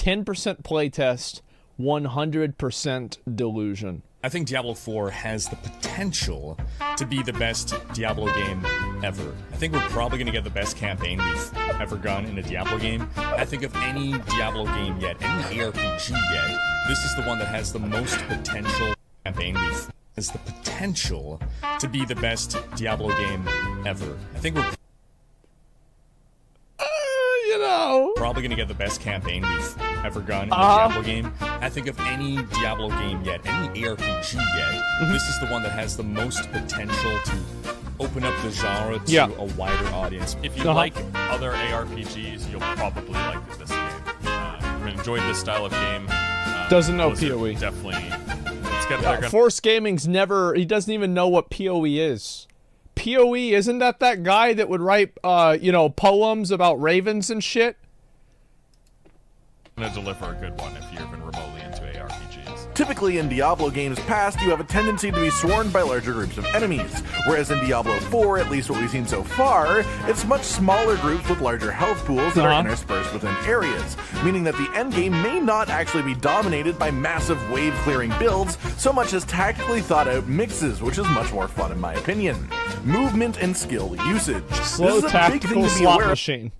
10% playtest, 100% delusion. I think Diablo 4 has the potential to be the best Diablo game ever. I think we're probably going to get the best campaign we've ever gone in a Diablo game. I think of any Diablo game yet, any ARPG yet, this is the one that has the most potential campaign we've has the potential to be the best Diablo game ever. I think we're probably going to get the best campaign we've ever gone in a Diablo game. I think of any Diablo game yet, any ARPG yet, this is the one that has the most potential to open up the genre to a wider audience. If you like other ARPGs, you'll probably like this game. Enjoyed this style of game. Doesn't know PoE. Definitely. It's got, Force Gaming's never, he doesn't even know what PoE is. PoE, isn't that guy that would write, you know, poems about ravens and shit? Gonna deliver a good one if you're even remotely into ARPGs. Typically in Diablo games past, you have a tendency to be swarmed by larger groups of enemies, whereas in Diablo 4, at least what we've seen so far, it's much smaller groups with larger health pools that are interspersed within areas, meaning that the endgame may not actually be dominated by massive wave-clearing builds so much as tactically thought-out mixes, which is much more fun in my opinion. Movement and skill usage. Slow tactical slot machine.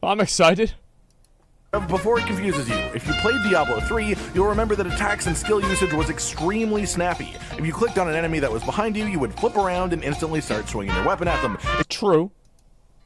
I'm excited. Before it confuses you, if you played Diablo 3, you'll remember that attacks and skill usage was extremely snappy. If you clicked on an enemy that was behind you, you would flip around and instantly start swinging your weapon at them. True.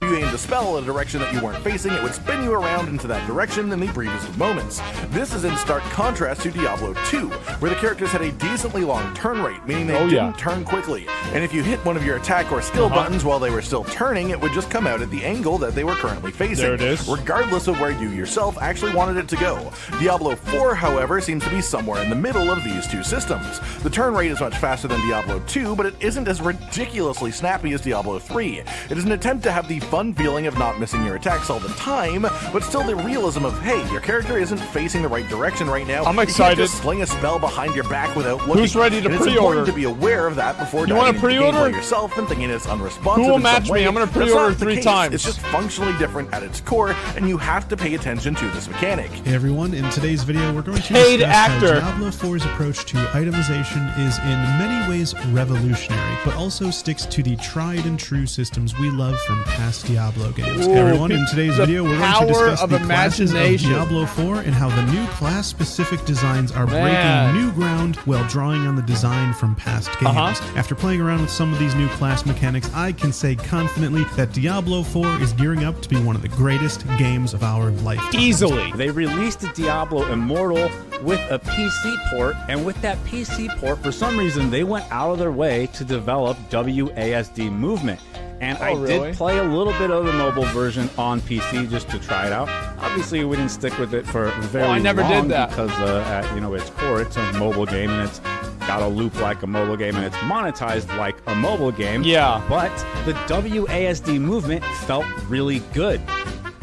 If you aimed a spell in a direction that you weren't facing, it would spin you around into that direction in the briefest moments. This is in stark contrast to Diablo 2, where the characters had a decently long turn rate, meaning they didn't turn quickly. And if you hit one of your attack or skill buttons while they were still turning, it would just come out at the angle that they were currently facing, there it is, regardless of where you yourself actually wanted it to go. Diablo 4, however, seems to be somewhere in the middle of these two systems. The turn rate is much faster than Diablo 2, but it isn't as ridiculously snappy as Diablo 3. It is an attempt to have the fun feeling of not missing your attacks all the time, but still the realism of, hey, your character isn't facing the right direction right now. I'm excited. You can't just sling a spell behind your back without looking. Who's ready to pre-order? It's important to be aware of that before diving into the game by yourself and thinking it's unresponsive. Who will match me? I'm going to pre-order 3 times. It's just functionally different at its core, and you have to pay attention to this mechanic. Hey everyone, in today's video we're going to discuss how Diablo 4's approach to itemization is in many ways revolutionary, but also sticks to the tried and true systems we love from past Diablo games. Hey everyone, in today's video we're going to discuss the classes of Diablo 4 and how the new class-specific designs are breaking new ground while drawing on the design from past games. After playing around with some of these new class mechanics, I can say confidently that Diablo 4 is gearing up to be one of the greatest games of our lifetime. Easily. They released Diablo Immortal with a PC port, and with that PC port, for some reason, they went out of their way to develop WASD movement. And I did play a little bit of the mobile version on PC just to try it out. Obviously, we didn't stick with it for very long. I never did that because, at its core, it's a mobile game and it's got a loop like a mobile game and it's monetized like a mobile game. Yeah. But the WASD movement felt really good.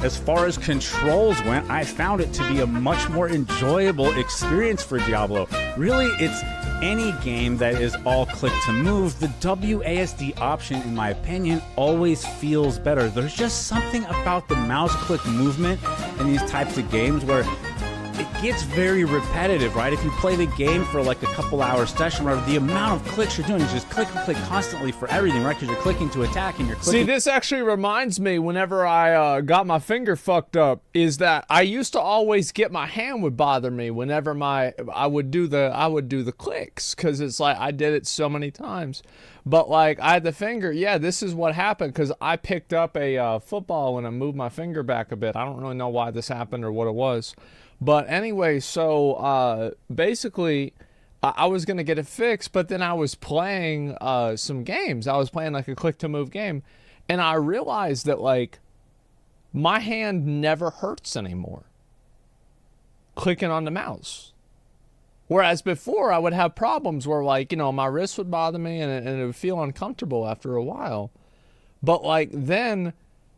As far as controls went, I found it to be a much more enjoyable experience for Diablo. Really, it's any game that is all click to move. The WASD option, in my opinion, always feels better. There's just something about the mouse click movement in these types of games where it gets very repetitive, right? If you play the game for like a couple hours session, whatever, the amount of clicks you're doing is just click and click constantly for everything, right? Because you're clicking to attack and you're clicking. See, this actually reminds me whenever I got my finger fucked up, is that I used to always get my hand would bother me whenever I would do the clicks, because it's like I did it so many times. But like I had the finger, this is what happened, because I picked up a football and I moved my finger back a bit. I don't really know why this happened or what it was. But anyway, so basically, I was going to get it fixed, but then I was playing some games. I was playing like a click-to-move game, and I realized that, like, my hand never hurts anymore clicking on the mouse. Whereas before, I would have problems where, like, you know, my wrist would bother me, and it would feel uncomfortable after a while. But, like, then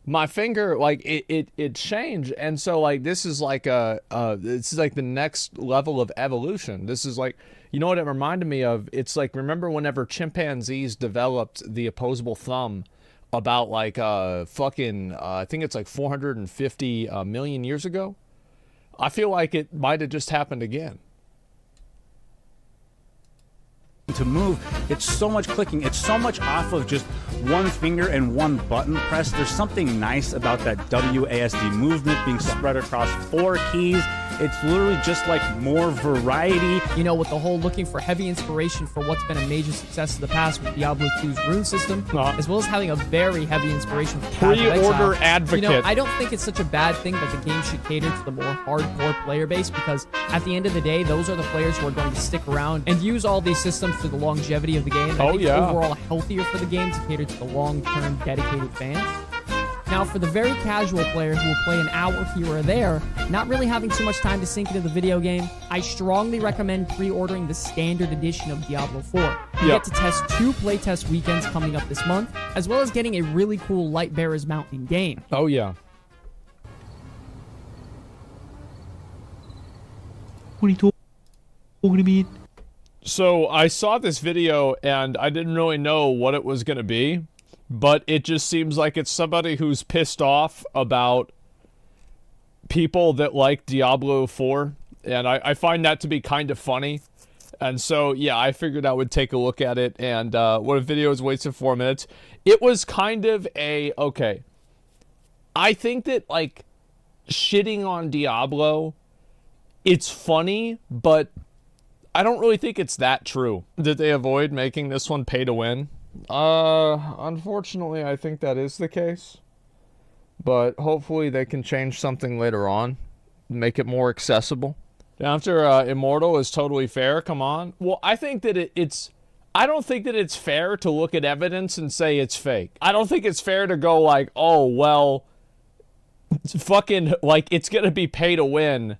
my finger, like, it changed, and so, like, this is like this is like the next level of evolution. This is like, you know what it reminded me of? It's like, remember whenever chimpanzees developed the opposable thumb about like I think it's like 450 million years ago? I feel like it might have just happened again. To move, it's so much clicking, it's so much off of just one finger and one button press. There's something nice about that WASD movement being spread across 4 keys. It's literally just like more variety. You know, with the whole looking for heavy inspiration for what's been a major success in the past with Diablo 2's rune system, as well as having a very heavy inspiration for Path of Exile. Pre-order advocate. You know, I don't think it's such a bad thing that the game should cater to the more hardcore player base, because at the end of the day, those are the players who are going to stick around and use all these systems for the longevity of the game. I think it's overall healthier for the game to cater to the long-term dedicated fans. Now, for the very casual player who will play an hour here or there, not really having too much time to sink into the video game, I strongly recommend pre-ordering the standard edition of Diablo 4. You get to test 2 playtest weekends coming up this month, as well as getting a really cool Lightbearer's mount in game. Oh, yeah. What are you talking about? So I saw this video and I didn't really know what it was going to be, but it just seems like it's somebody who's pissed off about people that like Diablo 4, and I find that to be kind of funny. And so, yeah, I figured I would take a look at it, and what a video is wasted 4 minutes. It was kind of a, okay, I think that, like, shitting on Diablo, it's funny, but I don't really think it's that true. Did they avoid making this one pay to win? Unfortunately, I think that is the case. But hopefully they can change something later on. Make it more accessible. After Immortal is totally fair, come on. Well, I think that it's... I don't think that it's fair to look at evidence and say it's fake. I don't think it's fair to go like, oh, well, fucking, like, it's gonna be pay to win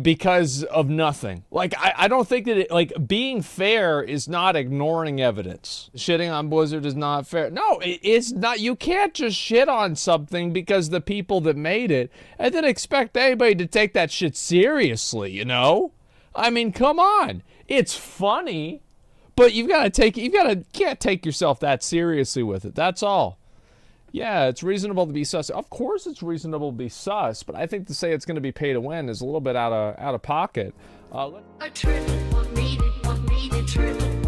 because of nothing. Like, I don't think that it, like, being fair is not ignoring evidence. Shitting on Blizzard is not fair. No, it's not. You can't just shit on something because the people that made it and then expect anybody to take that shit seriously, you know? I mean, come on. It's funny, but can't take yourself that seriously with it. That's all. Yeah, it's reasonable to be sus. Of course it's reasonable to be sus, but I think to say it's going to be pay to win is a little bit out of pocket. A triple, what made it triple?